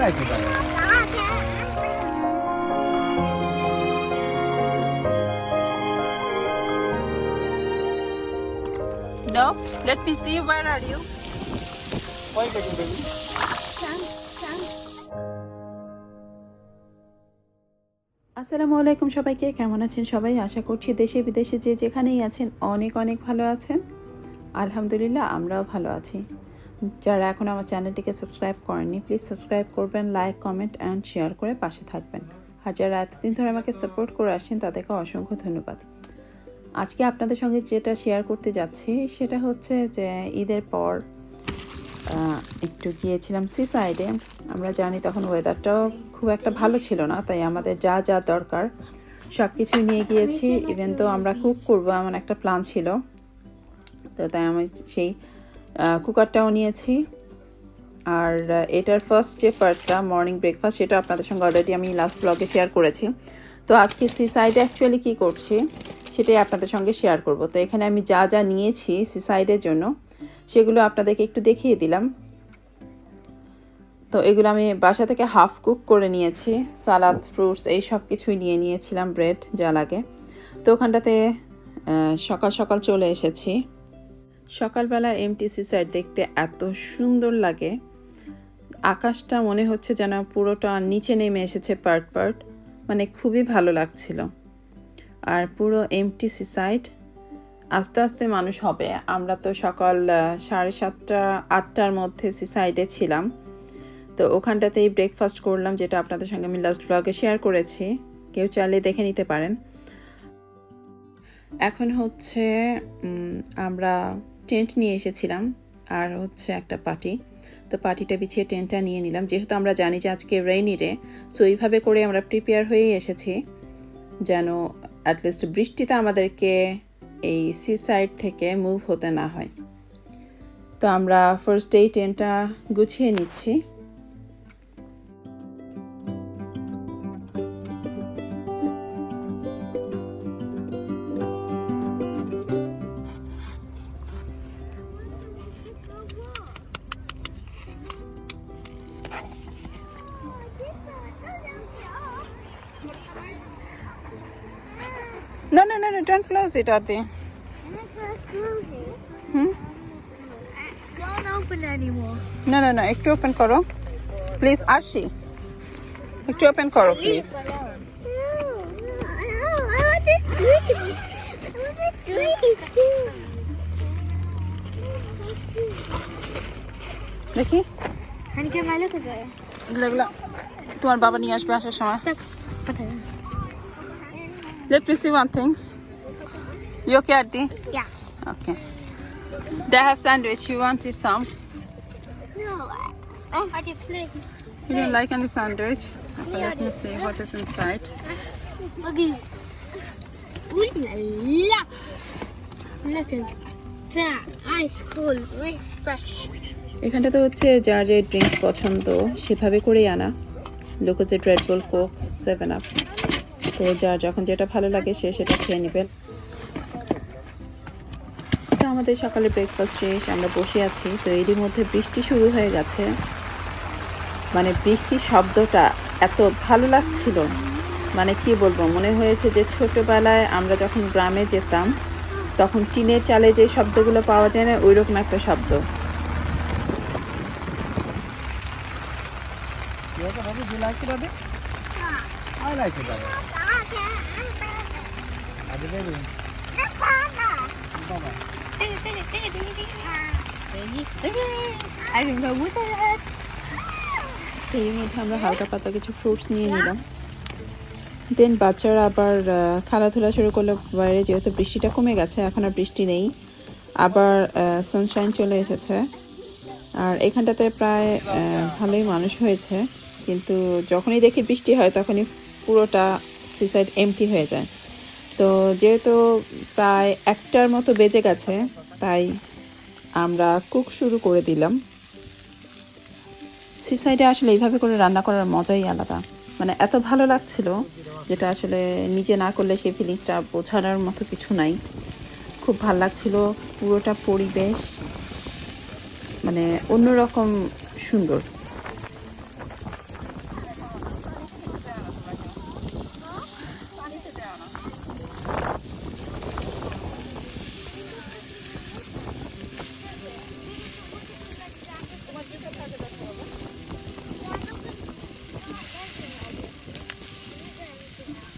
like it. No, let me see. Where are you? Why getting baby? আসসালামু আলাইকুম সবাইকে, কেমন আছেন সবাই? আশা করছি দেশে বিদেশে যে যেখানেই আছেন অনেক অনেক ভালো আছেন। আলহামদুলিল্লাহ আমরাও ভালো আছি। যারা এখন আমার চ্যানেলটিকে সাবস্ক্রাইব করেননি প্লিজ সাবস্ক্রাইব করবেন, লাইক কমেন্ট অ্যান্ড শেয়ার করে পাশে থাকবেন। আর যারা এতদিন ধরে আমাকে সাপোর্ট করে আসছেন তাদেরকে অসংখ্য ধন্যবাদ। আজকে আপনাদের সঙ্গে যেটা শেয়ার করতে যাচ্ছি সেটা হচ্ছে যে ঈদের পর একটু গিয়েছিলাম সি সাইডে। আমরা জানি তখন ওয়েদারটাও খুব একটা ভালো ছিল না, তাই আমাদের যা যা দরকার সব কিছুই নিয়ে গিয়েছি। ইভেন তো আমরা কুক করবো এমন একটা প্ল্যান ছিল, তো তাই আমি সেই কুকারটাও নিয়েছি। আর এটার ফার্স্ট যে পার্টটা মর্নিং ব্রেকফাস্ট, সেটা আপনাদের সঙ্গে অলরেডি আমি লাস্ট ব্লগে শেয়ার করেছি। তো আজকে সি সাইডে অ্যাকচুয়ালি কী করছি সেটাই আপনাদের সঙ্গে শেয়ার করব। তো এখানে আমি যা যা নিয়েছি সি সাইডের জন্য সেগুলো আপনাদেরকে একটু দেখিয়ে দিলাম। তো এগুলো আমি বাসা থেকে হাফ কুক করে নিয়েছি, সালাদ ফ্রুটস এই সব কিছুই নিয়ে নিয়েছিলাম, ব্রেড যা লাগে। তো ওখানটাতে সকাল সকাল চলে এসেছি। সকালবেলা এমটিসি সাইড দেখতে এত সুন্দর লাগে, আকাশটা মনে হচ্ছে যেন পুরোটা নিচে নেমে এসেছে পার্ট পার্ট, মানে খুবই ভালো লাগছিল। আর পুরো এমটিসি সাইড আস্তে আস্তে মানুষ হবে। আমরা তো সকাল 7:30 8টার মধ্যে সি সাইডে ছিলাম। তো ওখানটাতেই ব্রেকফাস্ট করলাম, যেটা আপনাদের সঙ্গে আমি লাস্ট ব্লগে শেয়ার করেছি, কেউ চাইলে দেখে নিতে পারেন। এখন হচ্ছে আমরা টেন্ট নিয়ে এসেছিলাম আর হচ্ছে একটা পার্টি। তো পার্টিটা বিছিয়ে টেন্টটা নিয়ে নিলাম, যেহেতু আমরা জানি যে আজকে রেইনি ডে। সো এইভাবে করে আমরা প্রিপেয়ার হয়েই এসেছি যেন অ্যাটলিস্ট বৃষ্টিতে আমাদেরকে এই সি সাইড থেকে মুভ হতে না হয়। তো আমরা ফার্স্ট এই টেন্টটা গুছিয়ে নিচ্ছি। No, no, no, no, don't close it, Adi. Don't open anymore. No, no, no, একটু ওপেন করো প্লিজ। আরশি একটু ওপেন করো please. No, I want it green. I want it green too. দেখি Honey, can I look at it? এগুলো তোমার বাবা নিয়ে আসবে আসার সময়। Let me see one thing. You okay, Adi? Yeah. Okay. They have sandwich. You wanted some? No, I did play. You don't like any sandwich? Okay, let me see what is inside. Look at ooh la la. Look at that. Ice cold, very fresh. এখানটাতে হচ্ছে যার যে drinks পছন্দ সেভাবে করেই আনা। লোকোজেড, red বুল, Coke, 7 up. তো যার যখন যেটা ভালো লাগে সে সেটা খেয়ে নেবেন। তো আমাদের সকালে ব্রেকফাস্ট শেষ, আমরা বসে আছি। তো এরই মধ্যে বৃষ্টি শুরু হয়ে গেছে। মানে বৃষ্টির শব্দটা এত ভালো লাগছিল, মানে কি বলবো, মনে হয়েছে যে ছোটবেলায় আমরা যখন গ্রামে যেতাম তখন টিনের চালে যে শব্দগুলো পাওয়া যায় না, ওই রকম একটা শব্দ। You like it, Adi? I like it, Adi. Adi, baby. Baba. I can go with it. তো এর মধ্যে আমরা হালকা পাতলা কিছু ফ্রুটস নিয়ে নিলাম। দেন বাচ্চারা আবার খেলাধুলা শুরু করলো বাইরে, যেহেতু বৃষ্টিটা কমে গেছে, এখন আর বৃষ্টি নেই, আবার সানশাইন চলে এসেছে। আর এখানটাতে প্রায় ভালোই মানুষ হয়েছে, কিন্তু যখনই দেখি বৃষ্টি হয় তখনই পুরোটা সি সাইড এমটি হয়ে যায়। তো যেহেতু প্রায় 1টার মতো বেজে গেছে, তাই আমরা কুক শুরু করে দিলাম। সি সাইডে আসলে এইভাবে করে রান্না করার মজাই আলাদা, মানে এত ভালো লাগছিল, যেটা আসলে নিজে না করলে সেই ফিলিংসটা বোঝানোর মতো কিছু নাই। খুব ভালো লাগছিল পুরোটা পরিবেশ, মানে অন্যরকম সুন্দর।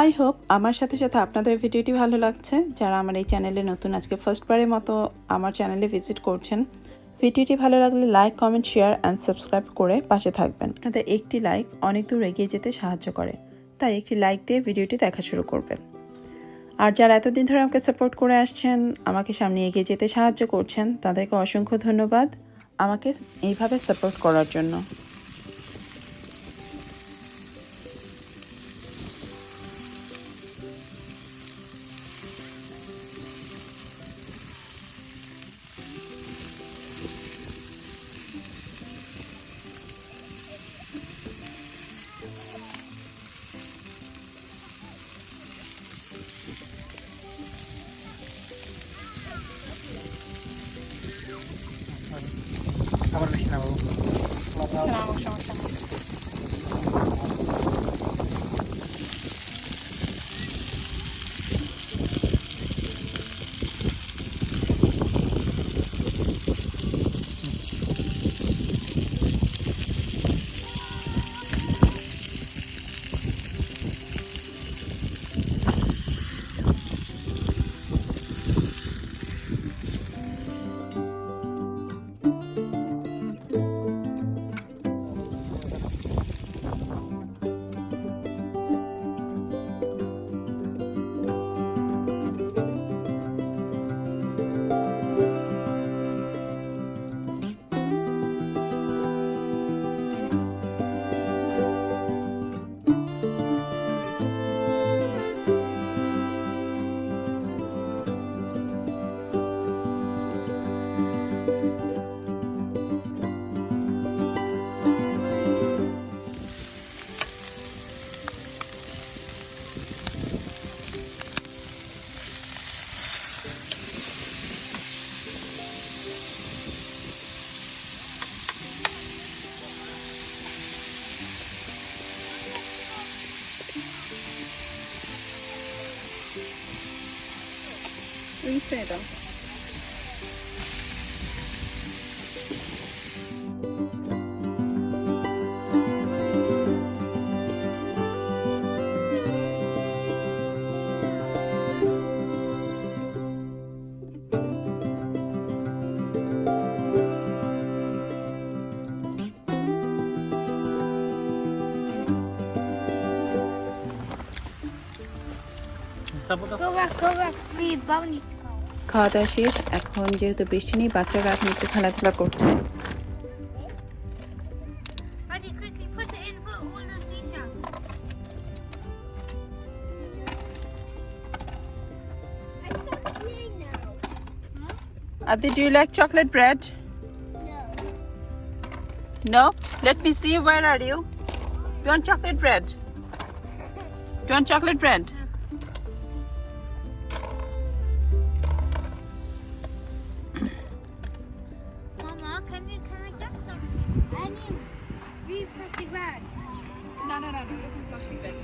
আই হোপ আমার সাথে সাথে আপনাদের ভিডিওটি ভালো লাগছে। যারা আমার এই চ্যানেলে নতুন, আজকে ফার্স্টবারের মতো আমার চ্যানেলে ভিজিট করছেন, ভিডিওটি ভালো লাগলে like, comment, share and subscribe করে পাশে থাকবেন। আপনাদের একটি লাইক অনেক দূর এগিয়ে যেতে সাহায্য করে, তাই একটি লাইক দিয়ে ভিডিওটি দেখা শুরু করবেন। আর যারা এতদিন ধরে আমাকে সাপোর্ট করে আসছেন, আমাকে সামনে এগিয়ে যেতে সাহায্য করছেন, তাদেরকে অসংখ্য ধন্যবাদ আমাকে এইভাবে সাপোর্ট করার জন্য। আবার বেশি না বাবু। এটা Go back, please. Baba needs to go. খাওয়া দাওয়া শেষ। এখন যেহেতু বৃষ্টি নেই, বাচ্চারা এখন একটু খেলাধুলা করছে। Ready, quickly, put it in, put all the seashells. I start playing now. Adi, do you like chocolate bread? No. No? Let me see. Where are you? Do you want chocolate bread? Do you want chocolate bread? Mama, can I get some? I need three plastic bags. No. Plastic bag.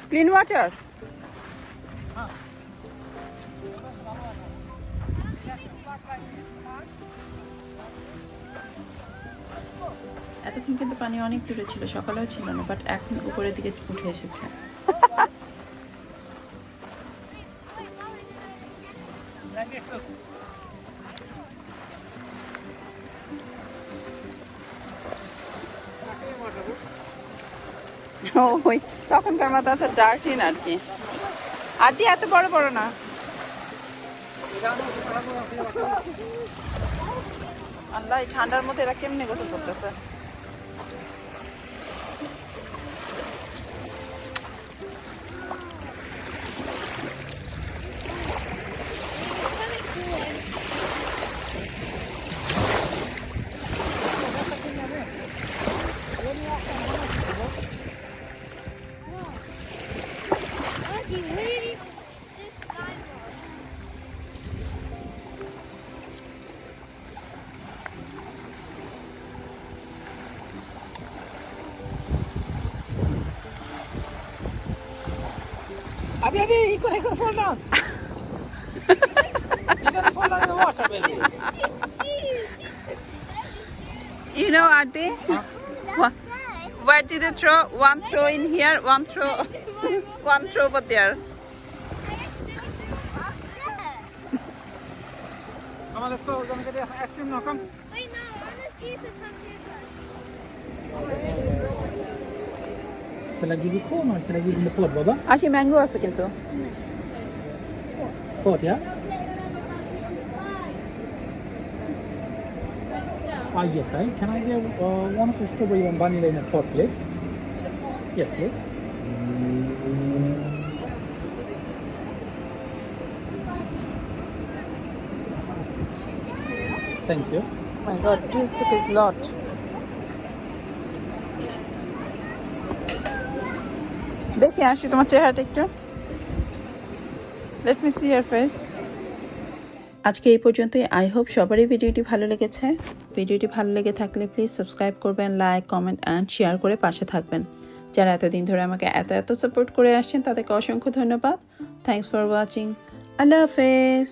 Clean water. এতক্ষণ কিন্তু পানি অনেক দূরে ছিল, সকালেও ছিল না, but এখন উপরের দিকে উঠে এসেছে। ওই তখনকার মতো এত ডার্টি না আর কি। আদি এত বড় বড় না। আল্লাহ এই ঠান্ডার মধ্যে এরা কেমনে গোসল করতেছে Auntie, really? This guy was. Adi, he could fall down. He's gonna fall down in the water, baby. You know Auntie where did you throw one throw in here one throw one throw over there Come on, let's go. We're gonna get the ice cream now. Come. Wait, no, I want to see if it comes here first. Shall I give you corn or shall I give you the pot, Baba? আসি mango আছে কিন্তু Pot, yeah? Yes, right. Can I get one of the strawberry and vanilla in a pot, please? Yes, please. Thank you. Oh my god, 2 scoop is lot. দেখি আসি তোমার চেহারাটা একটু Let me see your face. আজকে এই পর্যন্তই। I hope সবারই ভিডিওটি ভালো লেগেছে। ভিডিওটি ভালো লেগে থাকলে প্লিজ সাবস্ক্রাইব করবেন, লাইক, কমেন্ট অ্যান্ড শেয়ার করে পাশে থাকবেন। যারা এতদিন ধরে আমাকে এত সাপোর্ট করে আসছেন তাদেরকে অসংখ্য ধন্যবাদ। Thanks for watching. আল্লাহ হাফেজ।